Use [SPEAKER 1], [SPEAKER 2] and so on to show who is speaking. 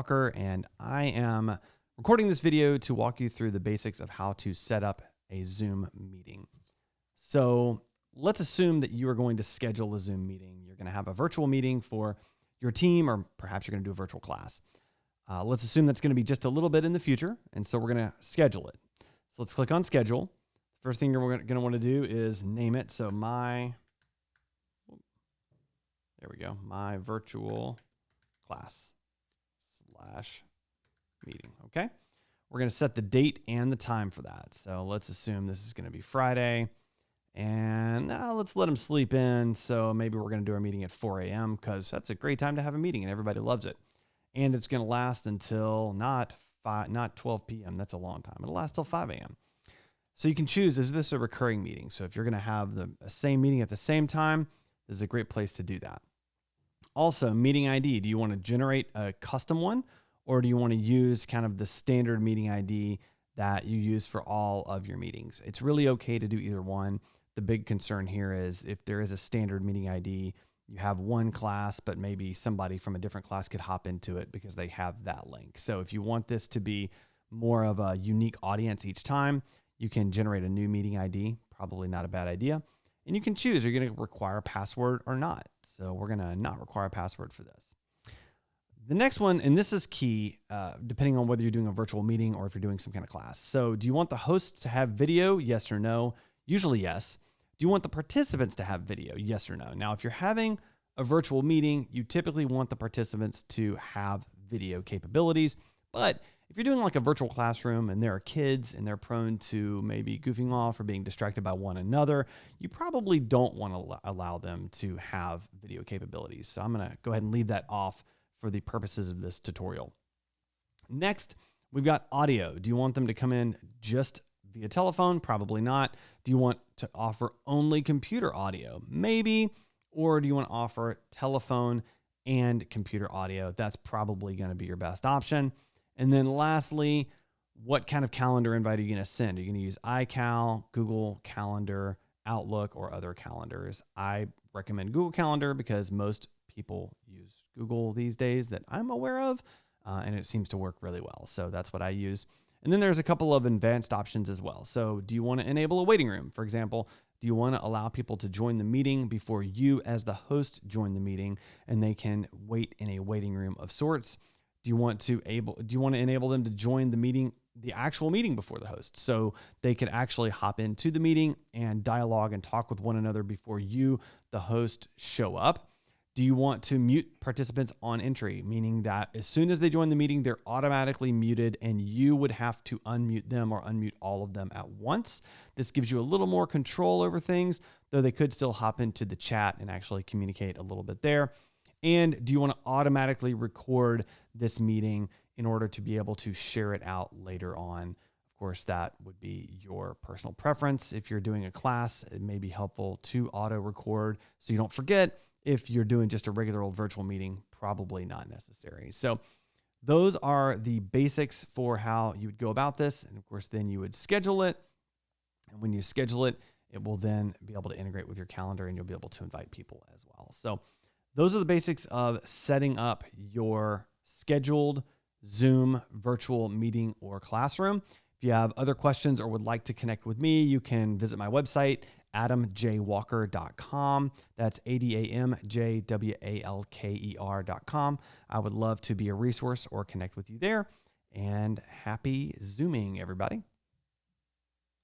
[SPEAKER 1] Walker, and I am recording this video to walk you through the basics of how to set up a Zoom meeting. So let's assume that you are going to schedule a Zoom meeting. You're going to have a virtual meeting for your team, or perhaps you're going to do a virtual class. Let's assume that's going to be just a little bit in the future, and so we're going to schedule it. So let's click on schedule. First thing you're going to want to do is name it. So my virtual class / meeting. Okay. We're going to set the date and the time for that. So let's assume this is going to be Friday, and let's let them sleep in. So maybe we're going to do our meeting at 4 a.m. because that's a great time to have a meeting and everybody loves it. And it's going to last until not 12 p.m. That's a long time. It'll last till 5 a.m. So you can choose, is this a recurring meeting? So if you're going to have the same meeting at the same time, this is a great place to do that. Also, meeting ID. Do you want to generate a custom one, or do you want to use kind of the standard meeting ID that you use for all of your meetings? It's really okay to do either one. The big concern here is if there is a standard meeting ID, you have one class, but maybe somebody from a different class could hop into it because they have that link. So if you want this to be more of a unique audience each time, you can generate a new meeting ID. Probably not a bad idea. And you can choose, are you going to require a password or not? So we're going to not require a password for this. The next one, and this is key, depending on whether you're doing a virtual meeting or if you're doing some kind of class. So do you want the hosts to have video? Yes or no? Usually yes. Do you want the participants to have video? Yes or no? Now, if you're having a virtual meeting, you typically want the participants to have video capabilities. But if you're doing like a virtual classroom and there are kids and they're prone to maybe goofing off or being distracted by one another, you probably don't want to allow them to have video capabilities. So I'm going to go ahead and leave that off for the purposes of this tutorial. Next, we've got audio. Do you want them to come in just via telephone? Probably not. Do you want to offer only computer audio? Maybe. Or do you want to offer telephone and computer audio? That's probably going to be your best option. And then lastly, what kind of calendar invite are you going to send? Are you going to use iCal, Google Calendar, Outlook, or other calendars? I recommend Google Calendar because most people use Google these days that I'm aware of, and it seems to work really well. So that's what I use. And then there's a couple of advanced options as well. So do you want to enable a waiting room? For example, do you want to allow people to join the meeting before you as the host join the meeting and they can wait in a waiting room of sorts? Do you want to enable them to join the meeting, the actual meeting before the host, so they can actually hop into the meeting and dialogue and talk with one another before you, the host, show up? Do you want to mute participants on entry, meaning that as soon as they join the meeting, they're automatically muted and you would have to unmute them or unmute all of them at once? This gives you a little more control over things, though they could still hop into the chat and actually communicate a little bit there. And do you want to automatically record this meeting in order to be able to share it out later on? Of course, that would be your personal preference. If you're doing a class, it may be helpful to auto record so you don't forget. If you're doing just a regular old virtual meeting, probably not necessary. So those are the basics for how you would go about this. And of course, then you would schedule it. And when you schedule it, it will then be able to integrate with your calendar and you'll be able to invite people as well. So those are the basics of setting up your scheduled Zoom virtual meeting or classroom. If you have other questions or would like to connect with me, you can visit my website, adamjwalker.com. That's ADAMJWALKER.com. I would love to be a resource or connect with you there. And happy Zooming, everybody.